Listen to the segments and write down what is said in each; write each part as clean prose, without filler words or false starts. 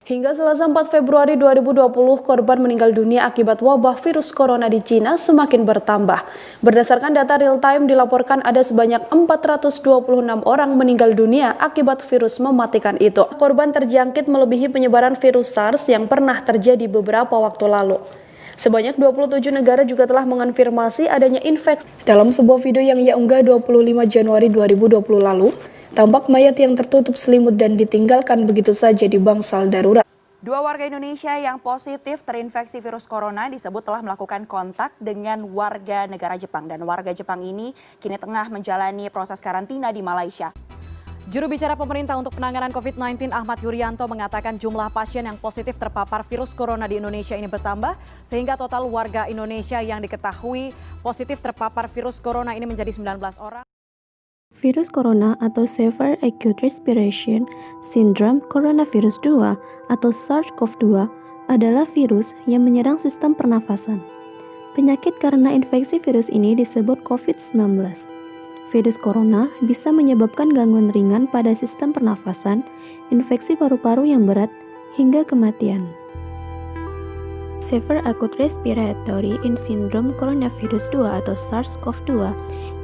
Hingga Selasa 4 Februari 2020, korban meninggal dunia akibat wabah virus corona di Cina semakin bertambah. Berdasarkan data real-time dilaporkan ada sebanyak 426 orang meninggal dunia akibat virus mematikan itu. Korban terjangkit melebihi penyebaran virus SARS yang pernah terjadi beberapa waktu lalu. Sebanyak 27 negara juga telah mengonfirmasi adanya infeksi. Dalam sebuah video yang ia unggah 25 Januari 2020 lalu, tampak mayat yang tertutup selimut dan ditinggalkan begitu saja di bangsal darurat. Dua warga Indonesia yang positif terinfeksi virus corona disebut telah melakukan kontak dengan warga negara Jepang. Dan warga Jepang ini kini tengah menjalani proses karantina di Malaysia. Juru bicara pemerintah untuk penanganan COVID-19 Ahmad Yuryanto mengatakan jumlah pasien yang positif terpapar virus corona di Indonesia ini bertambah sehingga total warga Indonesia yang diketahui positif terpapar virus corona ini menjadi 19 orang. Virus corona atau Severe Acute Respiration Syndrome Coronavirus 2 atau SARS-CoV-2 adalah virus yang menyerang sistem pernafasan. Penyakit karena infeksi virus ini disebut COVID-19. Virus corona bisa menyebabkan gangguan ringan pada sistem pernafasan, infeksi paru-paru yang berat, hingga kematian. Severe Acute Respiratory Syndrome Coronavirus 2 atau SARS-CoV-2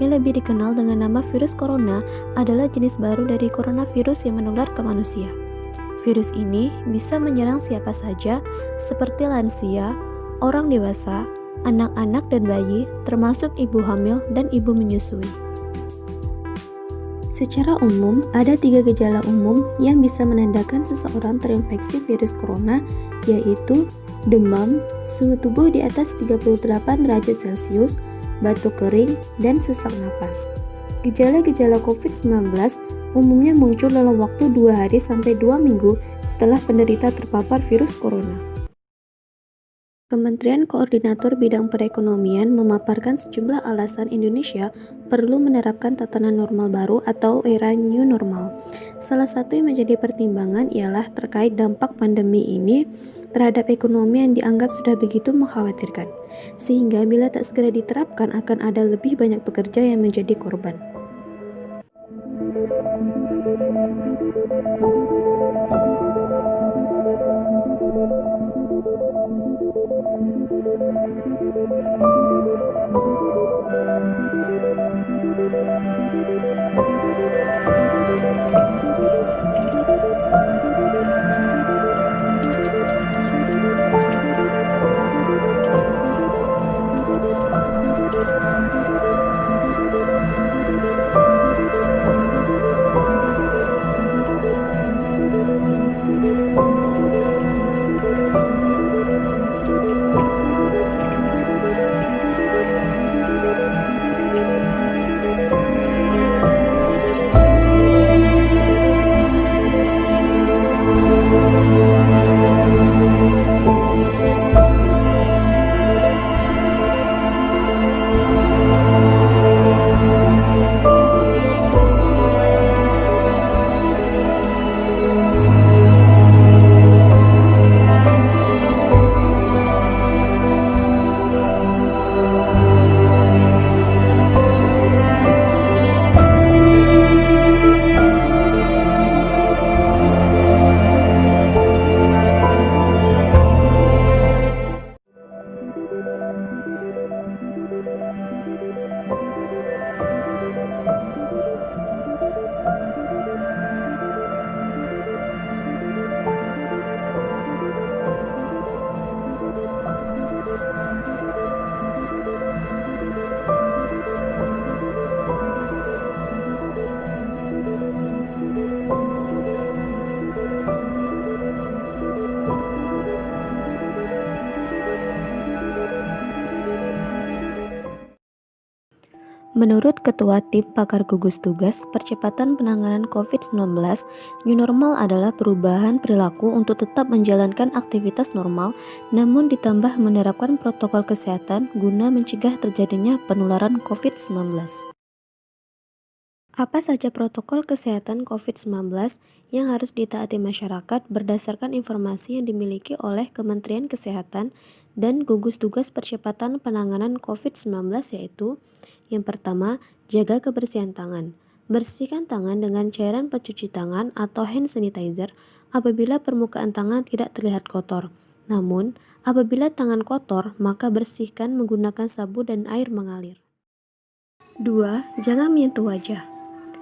yang lebih dikenal dengan nama virus corona adalah jenis baru dari coronavirus yang menular ke manusia. Virus ini bisa menyerang siapa saja seperti lansia, orang dewasa, anak-anak dan bayi, termasuk ibu hamil dan ibu menyusui. Secara umum, ada 3 gejala umum yang bisa menandakan seseorang terinfeksi virus corona, yaitu demam, suhu tubuh di atas 38 derajat Celcius, batuk kering, dan sesak napas. Gejala-gejala COVID-19 umumnya muncul dalam waktu 2 hari sampai 2 minggu setelah penderita terpapar virus corona. Kementerian Koordinator Bidang Perekonomian memaparkan sejumlah alasan Indonesia perlu menerapkan tatanan normal baru atau era new normal. Salah satu yang menjadi pertimbangan ialah terkait dampak pandemi ini terhadap ekonomi yang dianggap sudah begitu mengkhawatirkan, sehingga bila tak segera diterapkan akan ada lebih banyak pekerja yang menjadi korban. Menurut Ketua Tim Pakar Gugus Tugas Percepatan Penanganan COVID-19, new normal adalah perubahan perilaku untuk tetap menjalankan aktivitas normal, namun ditambah menerapkan protokol kesehatan guna mencegah terjadinya penularan COVID-19. Apa saja protokol kesehatan COVID-19 yang harus ditaati masyarakat berdasarkan informasi yang dimiliki oleh Kementerian Kesehatan dan Gugus Tugas Percepatan Penanganan COVID-19 yaitu: yang pertama, jaga kebersihan tangan. Bersihkan tangan dengan cairan pencuci tangan atau hand sanitizer apabila permukaan tangan tidak terlihat kotor. Namun, apabila tangan kotor, maka bersihkan menggunakan sabun dan air mengalir. 2. Jangan menyentuh wajah.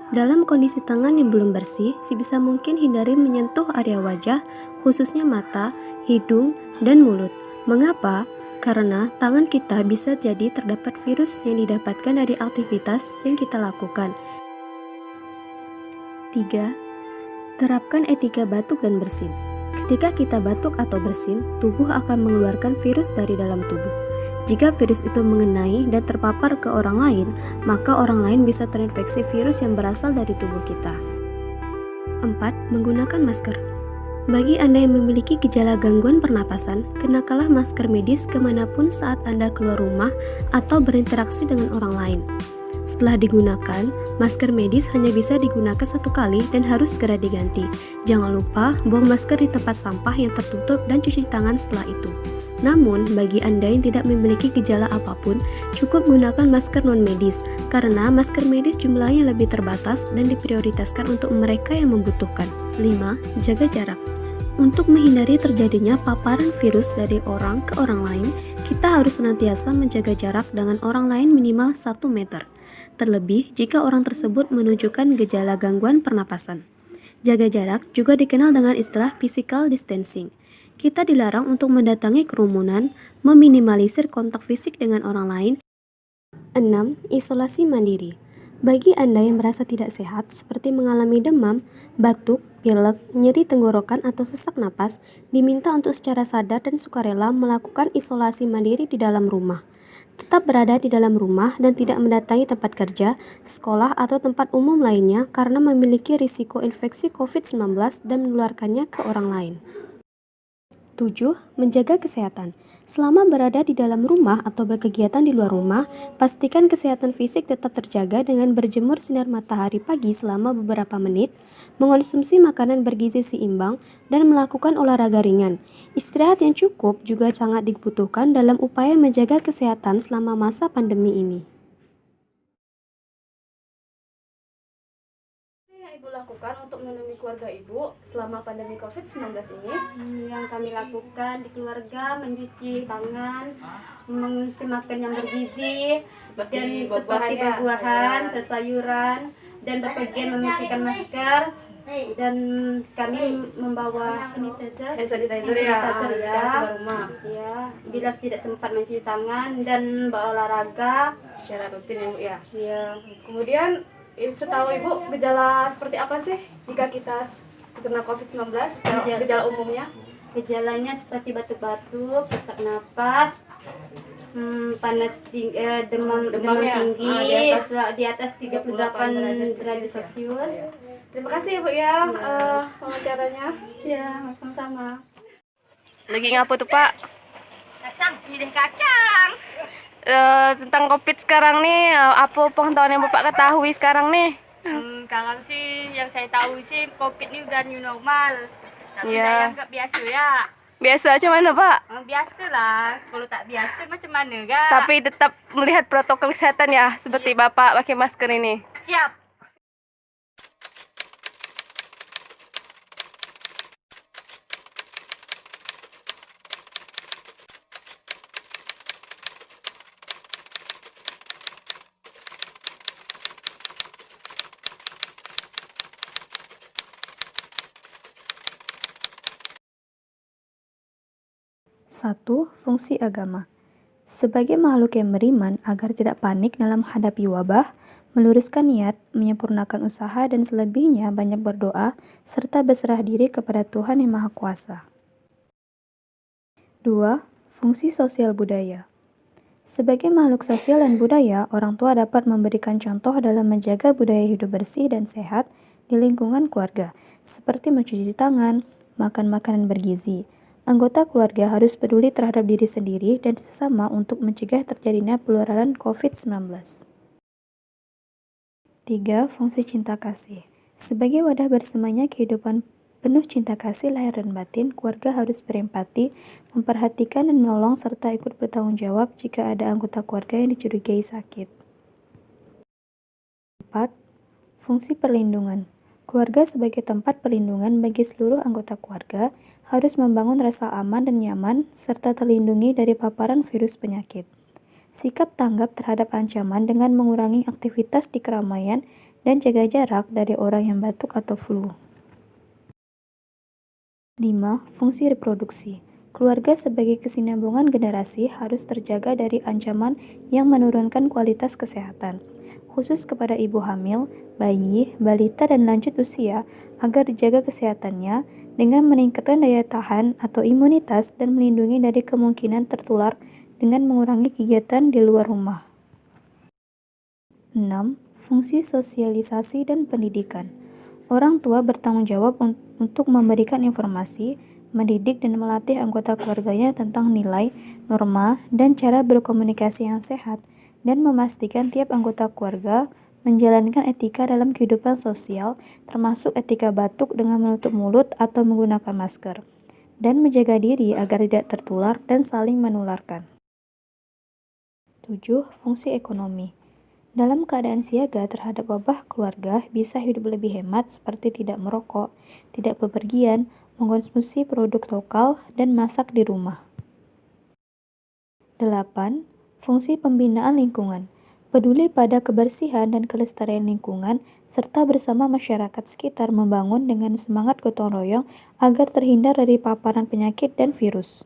Dalam kondisi tangan yang belum bersih, sebisa mungkin hindari menyentuh area wajah, khususnya mata, hidung, dan mulut. Mengapa? Karena tangan kita bisa jadi terdapat virus yang didapatkan dari aktivitas yang kita lakukan. 3. Terapkan etika batuk dan bersin. Ketika kita batuk atau bersin, tubuh akan mengeluarkan virus dari dalam tubuh. Jika virus itu mengenai dan terpapar ke orang lain, maka orang lain bisa terinfeksi virus yang berasal dari tubuh kita. 4. Menggunakan masker. Bagi Anda yang memiliki gejala gangguan pernapasan, kenakanlah masker medis kemanapun saat Anda keluar rumah atau berinteraksi dengan orang lain. Setelah digunakan, masker medis hanya bisa digunakan 1 kali dan harus segera diganti. Jangan lupa buang masker di tempat sampah yang tertutup dan cuci tangan setelah itu. Namun, bagi Anda yang tidak memiliki gejala apapun, cukup gunakan masker non-medis, karena masker medis jumlahnya lebih terbatas dan diprioritaskan untuk mereka yang membutuhkan. 5. Jaga jarak. Untuk menghindari terjadinya paparan virus dari orang ke orang lain, kita harus senantiasa menjaga jarak dengan orang lain minimal 1 meter. Terlebih jika orang tersebut menunjukkan gejala gangguan pernapasan. Jaga jarak juga dikenal dengan istilah physical distancing. Kita dilarang untuk mendatangi kerumunan, meminimalisir kontak fisik dengan orang lain. 6. Isolasi mandiri. Bagi Anda yang merasa tidak sehat, seperti mengalami demam, batuk, pilek, nyeri tenggorokan, atau sesak napas, diminta untuk secara sadar dan sukarela melakukan isolasi mandiri di dalam rumah. Tetap berada di dalam rumah dan tidak mendatangi tempat kerja, sekolah, atau tempat umum lainnya karena memiliki risiko infeksi COVID-19 dan menularkannya ke orang lain. 7. Menjaga kesehatan. Selama berada di dalam rumah atau berkegiatan di luar rumah, pastikan kesehatan fisik tetap terjaga dengan berjemur sinar matahari pagi selama beberapa menit, mengonsumsi makanan bergizi seimbang, dan melakukan olahraga ringan. Istirahat yang cukup juga sangat dibutuhkan dalam upaya menjaga kesehatan selama masa pandemi ini. Ibu lakukan untuk melindungi keluarga Ibu selama pandemi COVID-19 ini? Yang kami lakukan di keluarga mencuci tangan, mengisi makan yang bergizi, seperti buah-buahan, sayuran, dan berpergian memikirkan masker, dan kami membawa hand sanitizer ya, sanitizer jika keluar rumah. ya, bila tidak sempat mencuci tangan dan berolahraga Secara rutin ya Bu ya. ya. Kemudian setahu Ibu gejala seperti apa sih jika kita terkena COVID-19? Gejala umumnya? Gejalanya seperti batuk-batuk, sesak napas, panas tinggi, demam ya? tinggi, Di di atas 38 derajat Celcius. Terima kasih ya Bu ya, wawancaranya. Ya, sama-sama. Lagi ngapa tuh Pak? Kacang, pilih kacang. Tentang COVID sekarang nih, apa pengetahuan yang Bapak ketahui sekarang nih? Sekarang sih yang saya tahu sih COVID ini udah new normal. Tapi Iya. saya anggap biasa ya. Biasa aja mana Pak? Biasa lah. Kalau tak biasa macam mana gak? Tapi tetap melihat protokol kesehatan ya, seperti Bapak pakai masker ini. Siap. Satu, fungsi agama. Sebagai makhluk yang beriman, agar tidak panik dalam menghadapi wabah, meluruskan niat, menyempurnakan usaha, dan selebihnya banyak berdoa, serta berserah diri kepada Tuhan Yang Maha Kuasa. 2. Fungsi sosial budaya. Sebagai makhluk sosial dan budaya, orang tua dapat memberikan contoh dalam menjaga budaya hidup bersih dan sehat di lingkungan keluarga, seperti mencuci tangan, makan makanan bergizi. Anggota keluarga harus peduli terhadap diri sendiri dan sesama untuk mencegah terjadinya penularan COVID-19. 3. Fungsi cinta kasih. Sebagai wadah bersamanya kehidupan penuh cinta kasih lahir dan batin, keluarga harus berempati, memperhatikan dan menolong serta ikut bertanggung jawab jika ada anggota keluarga yang dicurigai sakit. 4. Fungsi perlindungan. Keluarga sebagai tempat perlindungan bagi seluruh anggota keluarga harus membangun rasa aman dan nyaman serta terlindungi dari paparan virus penyakit. Sikap tanggap terhadap ancaman dengan mengurangi aktivitas di keramaian dan jaga jarak dari orang yang batuk atau flu. 5. Fungsi reproduksi. Keluarga sebagai kesinambungan generasi harus terjaga dari ancaman yang menurunkan kualitas kesehatan, khusus kepada ibu hamil, bayi, balita, dan lanjut usia agar dijaga kesehatannya dengan meningkatkan daya tahan atau imunitas dan melindungi dari kemungkinan tertular dengan mengurangi kegiatan di luar rumah. 6. Fungsi sosialisasi dan pendidikan. Orang tua bertanggung jawab untuk memberikan informasi, mendidik dan melatih anggota keluarganya tentang nilai, norma, dan cara berkomunikasi yang sehat, dan memastikan tiap anggota keluarga menjalankan etika dalam kehidupan sosial, termasuk etika batuk dengan menutup mulut atau menggunakan masker, dan menjaga diri agar tidak tertular dan saling menularkan. 7. Fungsi ekonomi. Dalam keadaan siaga terhadap wabah, keluarga bisa hidup lebih hemat seperti tidak merokok, tidak bepergian, mengkonsumsi produk lokal, dan masak di rumah. 8. Fungsi pembinaan lingkungan. Peduli pada kebersihan dan kelestarian lingkungan, serta bersama masyarakat sekitar membangun dengan semangat gotong royong agar terhindar dari paparan penyakit dan virus.